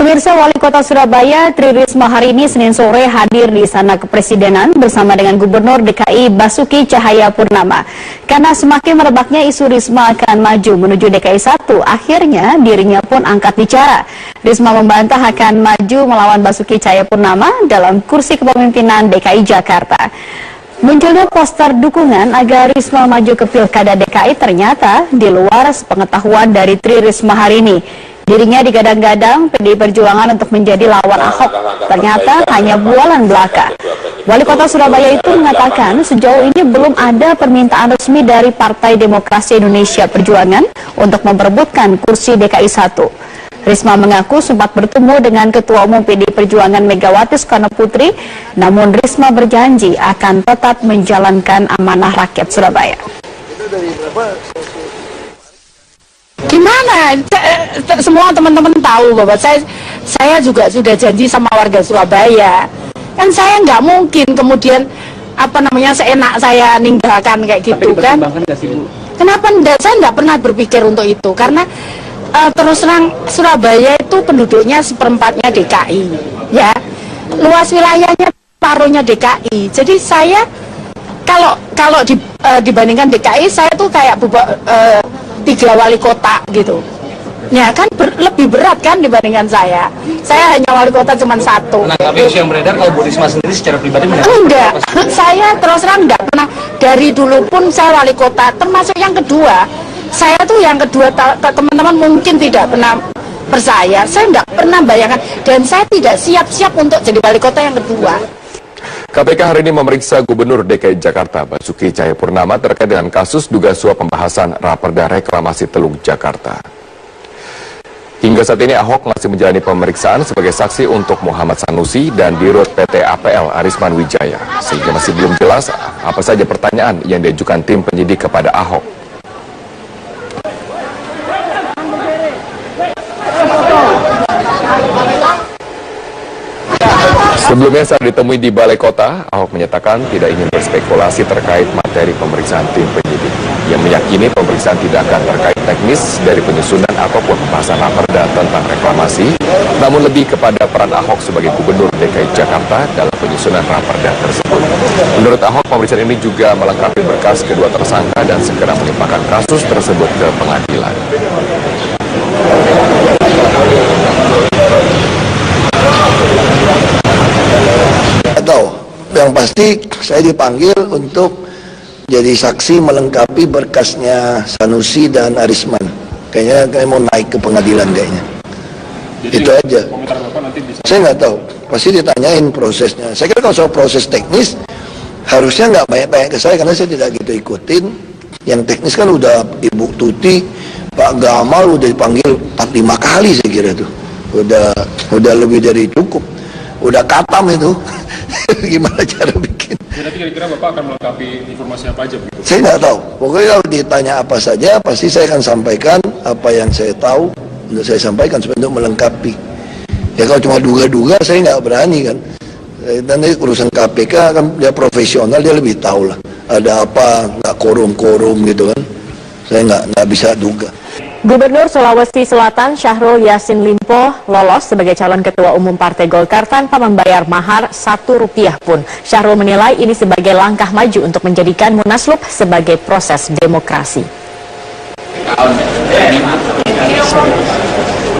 Pemirsa, Wali Kota Surabaya Tri Risma hari ini Senin sore hadir di Istana Kepresidenan bersama dengan Gubernur DKI Basuki Cahayapurnama. Karena semakin merebaknya isu Risma akan maju menuju DKI 1, akhirnya dirinya pun angkat bicara. Risma membantah akan maju melawan Basuki Cahayapurnama dalam kursi kepemimpinan DKI Jakarta. Munculnya poster dukungan agar Risma maju ke Pilkada DKI ternyata di luar pengetahuan dari Tri Risma hari ini. Dirinya digadang-gadang PDI Perjuangan untuk menjadi lawan Ahok, ternyata hanya bualan belaka. Wali Kota Surabaya itu mengatakan sejauh ini belum ada permintaan resmi dari Partai Demokrasi Indonesia Perjuangan untuk memperebutkan kursi DKI 1. Risma mengaku sempat bertemu dengan Ketua Umum PDI Perjuangan Megawati Soekarnoputri, namun Risma berjanji akan tetap menjalankan amanah rakyat Surabaya. Gimana? Semua teman-teman tahu bahwa saya juga sudah janji sama warga Surabaya. Kan saya nggak mungkin kemudian seenak saya ninggalkan kayak gitu kan. Kenapa enggak? Saya nggak pernah berpikir untuk itu karena terus terang Surabaya itu penduduknya seperempatnya DKI, ya. Luas wilayahnya paruhnya DKI. Jadi saya kalau dibandingkan DKI, saya tuh kayak 3 wali kota gitu. Ya kan lebih berat kan dibandingkan saya. Saya hanya wali kota cuma 1. Nah, tapi isu yang beredar kalau Bu Risma sendiri secara pribadi enggak. Saya terus terang enggak pernah, dari dulu pun saya wali kota, termasuk yang kedua. Saya tuh yang kedua, teman-teman mungkin tidak pernah percaya. Saya enggak pernah bayangkan dan saya tidak siap-siap untuk jadi wali kota yang kedua. KPK hari ini memeriksa Gubernur DKI Jakarta Basuki Cahayapurnama terkait dengan kasus dugaan suap pembahasan Raperda Reklamasi Teluk Jakarta. Hingga saat ini Ahok masih menjalani pemeriksaan sebagai saksi untuk Muhammad Sanusi dan Dirut PT APL Arisman Wijaya, sehingga masih belum jelas apa saja pertanyaan yang diajukan tim penyidik kepada Ahok. Sebelumnya saat ditemui di Balai Kota, Ahok menyatakan tidak ingin berspekulasi terkait materi pemeriksaan tim penyidik. Yang meyakini pemeriksaan tidak akan terkait teknis dari penyusunan ataupun pembahasan raperda tentang reklamasi, namun lebih kepada peran Ahok sebagai Gubernur DKI Jakarta dalam penyusunan raperda tersebut. Menurut Ahok, pemeriksaan ini juga melengkapi berkas kedua tersangka dan segera melimpahkan kasus tersebut ke pengadilan. Yang pasti saya dipanggil untuk jadi saksi melengkapi berkasnya Sanusi dan Arisman. Kayaknya mau naik ke pengadilan kayaknya. Jadi, itu aja. Saya nggak tahu. Pasti ditanyain prosesnya. Saya kira kalau soal proses teknis harusnya nggak banyak-banyak ke saya karena saya tidak gitu ikutin. Yang teknis kan udah Ibu Tuti, Pak Gamal udah dipanggil 4-5 kali saya kira tuh. Udah lebih dari cukup. Udah katam itu. Gimana cara bikin? Ya, tapi kira-kira Bapak akan melengkapi informasi apa aja begitu? Saya nggak tahu. Pokoknya kalau ditanya apa saja, pasti saya akan sampaikan apa yang saya tahu untuk saya sampaikan untuk melengkapi. Ya kalau cuma duga-duga, saya nggak berani kan. Nanti urusan KPK kan dia profesional, dia lebih tahu lah. Ada apa, nggak korum-korum gitu kan. Saya nggak bisa duga. Gubernur Sulawesi Selatan Syahrul Yassin Limpo lolos sebagai calon Ketua Umum Partai Golkar tanpa membayar mahar Rp1 pun. Syahrul menilai ini sebagai langkah maju untuk menjadikan Munaslup sebagai proses demokrasi.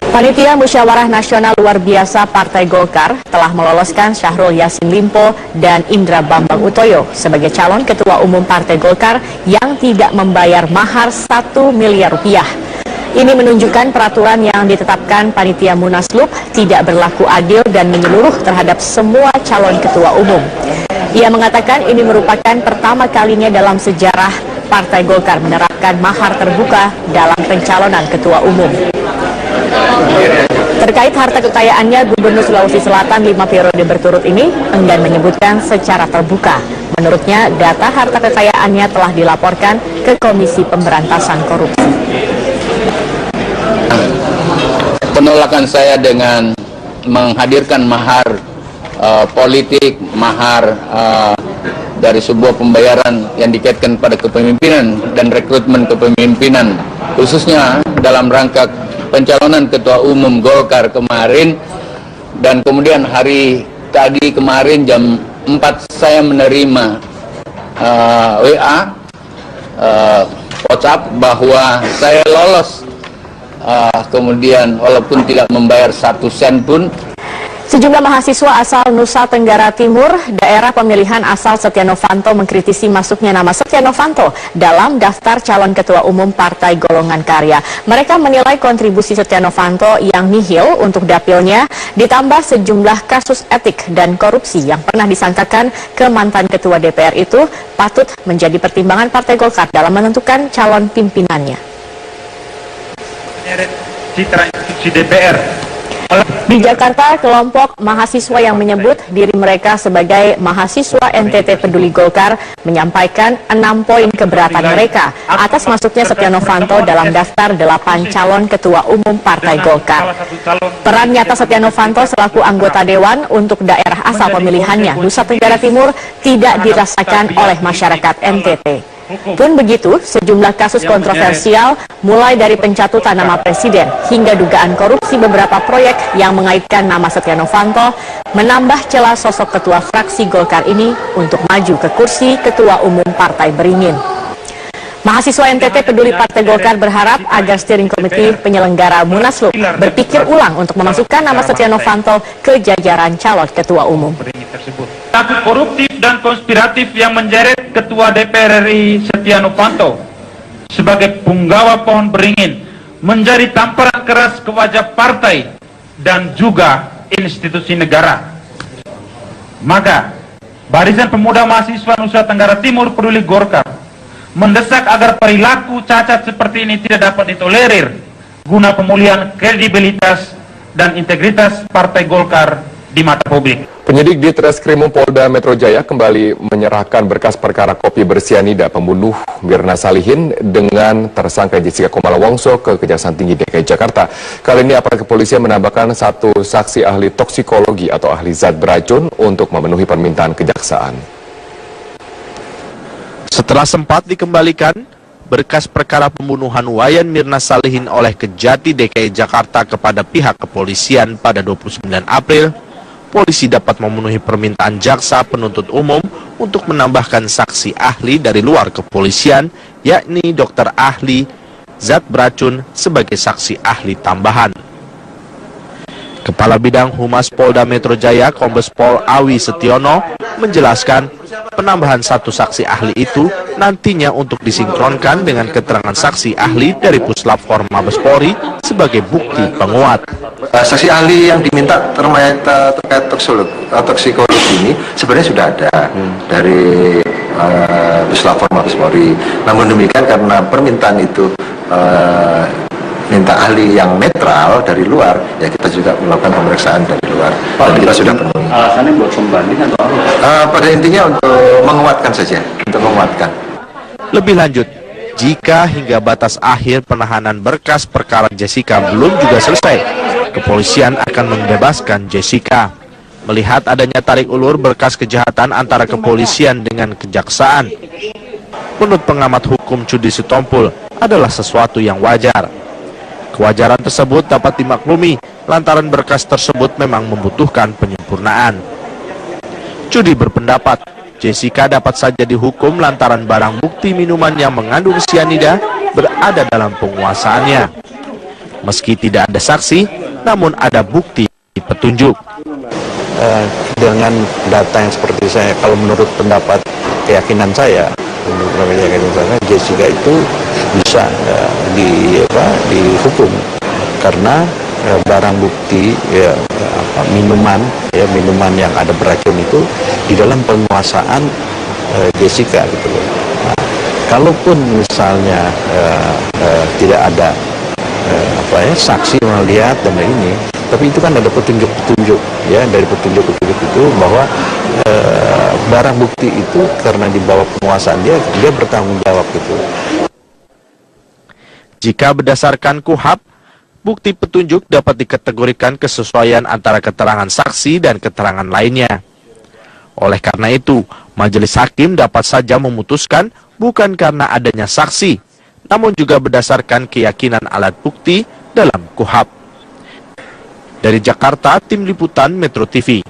Panitia Musyawarah Nasional Luar Biasa Partai Golkar telah meloloskan Syahrul Yassin Limpo dan Indra Bambang Utoyo sebagai calon Ketua Umum Partai Golkar yang tidak membayar mahar Rp1 miliar. Ini menunjukkan peraturan yang ditetapkan Panitia Munaslup tidak berlaku adil dan menyeluruh terhadap semua calon ketua umum. Ia mengatakan ini merupakan pertama kalinya dalam sejarah Partai Golkar menerapkan mahar terbuka dalam pencalonan ketua umum. Terkait harta kekayaannya, Gubernur Sulawesi Selatan 5 periode berturut ini enggan menyebutkan secara terbuka. Menurutnya, data harta kekayaannya telah dilaporkan ke Komisi Pemberantasan Korupsi. Penolakan saya dengan menghadirkan mahar politik, mahar dari sebuah pembayaran yang dikaitkan pada kepemimpinan dan rekrutmen kepemimpinan, khususnya dalam rangka pencalonan Ketua Umum Golkar kemarin, dan kemudian hari tadi kemarin jam 4 saya menerima WA, WhatsApp bahwa saya lolos, kemudian walaupun tidak membayar 1 sen pun. Sejumlah mahasiswa asal Nusa Tenggara Timur, daerah pemilihan asal Setia Novanto, mengkritisi masuknya nama Setia Novanto dalam daftar calon ketua umum Partai Golongan Karya. Mereka menilai kontribusi Setia Novanto yang nihil untuk dapilnya, ditambah sejumlah kasus etik dan korupsi yang pernah disangkakan ke mantan ketua DPR itu patut menjadi pertimbangan Partai Golkar dalam menentukan calon pimpinannya. Citra institusi DPR. Di Jakarta, kelompok mahasiswa yang menyebut diri mereka sebagai mahasiswa NTT Peduli Golkar menyampaikan 6 poin keberatan mereka atas masuknya Setia Novanto dalam daftar 8 calon ketua umum Partai Golkar. Peran nyata Setia Novanto selaku anggota dewan untuk daerah asal pemilihannya Nusa Tenggara Timur tidak dirasakan oleh masyarakat NTT. Pun begitu, sejumlah kasus kontroversial mulai dari pencatutan nama presiden hingga dugaan korupsi beberapa proyek yang mengaitkan nama Setia Novanto menambah celah sosok ketua fraksi Golkar ini untuk maju ke kursi ketua umum Partai Beringin. Mahasiswa NTT Peduli Partai Golkar berharap agar steering committee penyelenggara Munaslup berpikir ulang untuk memasukkan nama Setia Novanto ke jajaran calon ketua umum. Kasus koruptif dan konspiratif yang menjeret Ketua DPR RI Setia Novanto sebagai punggawa pohon beringin menjadi tamparan keras ke wajah partai dan juga institusi negara. Maka, Barisan Pemuda Mahasiswa Nusa Tenggara Timur Peduli Golkar mendesak agar perilaku cacat seperti ini tidak dapat ditolerir guna pemulihan kredibilitas dan integritas Partai Golkar di mata publik. Penyidik di Treskrimum Polda Metro Jaya kembali menyerahkan berkas perkara kopi bersianida pembunuh Mirna Salihin dengan tersangka Jessica Kumala Wongso ke Kejaksaan Tinggi DKI Jakarta. Kali ini aparat kepolisian menambahkan 1 saksi ahli toksikologi atau ahli zat beracun untuk memenuhi permintaan kejaksaan. Setelah sempat dikembalikan, berkas perkara pembunuhan Wayan Mirna Salihin oleh Kejati DKI Jakarta kepada pihak kepolisian pada 29 April, polisi dapat memenuhi permintaan jaksa penuntut umum untuk menambahkan saksi ahli dari luar kepolisian, yakni dokter ahli zat beracun sebagai saksi ahli tambahan. Kepala Bidang Humas Polda Metro Jaya, Kombes Pol Awi Setiono, menjelaskan penambahan 1 saksi ahli itu nantinya untuk disinkronkan dengan keterangan saksi ahli dari Puslap Form Mabes Polri sebagai bukti penguat. Saksi ahli yang diminta terkait toksikologi ini sebenarnya sudah ada dari Puslap Form Mabes Polri. Namun demikian karena permintaan itu minta ahli yang netral dari luar, ya kita juga melakukan pemeriksaan dari luar. Dan kita sudah penuhi. Alasannya buat pembanding atau apa? Pada intinya untuk menguatkan saja, untuk menguatkan. Lebih lanjut, jika hingga batas akhir penahanan berkas perkara Jessica belum juga selesai, kepolisian akan membebaskan Jessica. Melihat adanya tarik ulur berkas kejahatan antara kepolisian dengan kejaksaan, menurut pengamat hukum Cudi Sitompul adalah sesuatu yang wajar. Kewajaran tersebut dapat dimaklumi lantaran berkas tersebut memang membutuhkan penyempurnaan. Cudi berpendapat Jessica dapat saja dihukum lantaran barang bukti minuman yang mengandung sianida berada dalam penguasaannya. Meski tidak ada saksi, namun ada bukti petunjuk. Dengan data yang seperti saya, kalau menurut pendapat keyakinan saya, Jessica itu bisa dihukum karena barang bukti minuman yang ada beracun itu di dalam penguasaan Jessica gitu loh. Nah, kalaupun misalnya tidak ada saksi melihat dan ini, tapi itu kan ada petunjuk-petunjuk ya, dari petunjuk-petunjuk itu bahwa barang bukti itu karena di bawah penguasaan dia bertanggung jawab gitu. Jika berdasarkan KUHAP, bukti petunjuk dapat dikategorikan kesesuaian antara keterangan saksi dan keterangan lainnya. Oleh karena itu, majelis hakim dapat saja memutuskan bukan karena adanya saksi, namun juga berdasarkan keyakinan alat bukti dalam KUHP. Dari Jakarta, Tim Liputan Metro TV.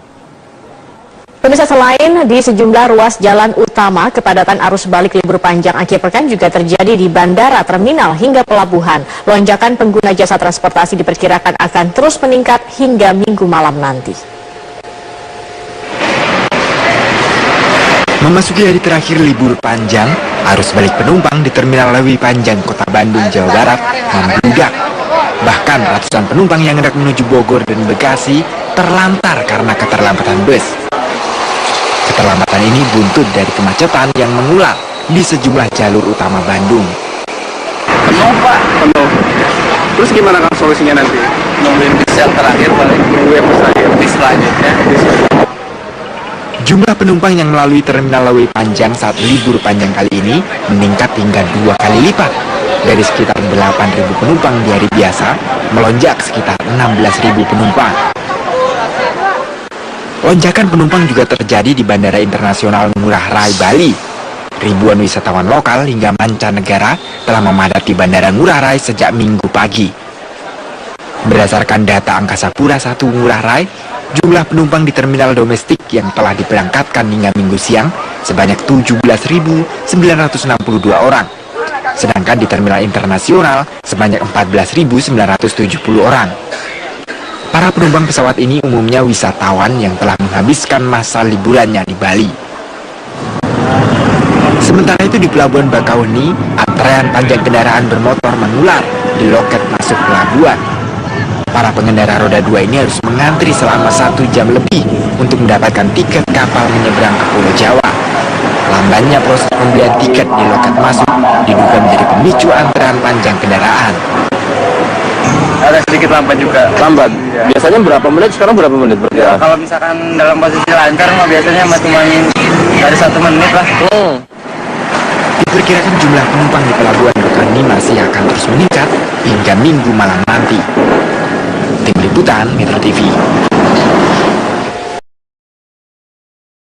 Pemirsa, selain di sejumlah ruas jalan utama, kepadatan arus balik libur panjang akhir pekan juga terjadi di bandara, terminal, hingga pelabuhan. Lonjakan pengguna jasa transportasi diperkirakan akan terus meningkat hingga Minggu malam nanti. Memasuki hari terakhir libur panjang, arus balik penumpang di Terminal Lewi Panjang, Kota Bandung, Jawa Barat membludak. Bahkan ratusan penumpang yang hendak menuju Bogor dan Bekasi terlantar karena keterlambatan bus. Keterlambatan ini buntut dari kemacetan yang mengular di sejumlah jalur utama Bandung. Penuh Pak, penuh. Terus gimana kan solusinya nanti? Nungguin bis yang terakhir paling. Nungguin bis terakhir. Bis selanjutnya. Jumlah penumpang yang melalui Terminal Lewi Panjang saat libur panjang kali ini meningkat hingga 2 kali lipat. Dari sekitar 8.000 penumpang di hari biasa, melonjak sekitar 16.000 penumpang. Lonjakan penumpang juga terjadi di Bandara Internasional Ngurah Rai, Bali. Ribuan wisatawan lokal hingga mancanegara telah memadati Bandara Ngurah Rai sejak Minggu pagi. Berdasarkan data Angkasa Pura I Ngurah Rai, jumlah penumpang di terminal domestik yang telah diberangkatkan hingga Minggu siang sebanyak 17.962 orang. Sedangkan di terminal internasional sebanyak 14.970 orang. Para penumpang pesawat ini umumnya wisatawan yang telah menghabiskan masa liburannya di Bali. Sementara itu di Pelabuhan Bakauheni, antrean panjang kendaraan bermotor mengular di loket masuk pelabuhan. Para pengendara roda 2 ini harus mengantri selama 1 jam lebih untuk mendapatkan tiket kapal menyeberang ke Pulau Jawa. Lambannya proses pembelian tiket di loket masuk diduga menjadi pemicu antrean panjang kendaraan. Ada sedikit lambat juga. Lambat? Ya. Biasanya berapa menit? Sekarang berapa menit? Ya, kalau misalkan dalam posisi lancar mah biasanya cuma dari 1 menit lah. Diperkirakan jumlah penumpang di Pelabuhan Bakauheni masih akan terus meningkat hingga Minggu malam nanti. Tim Liputan Metro TV.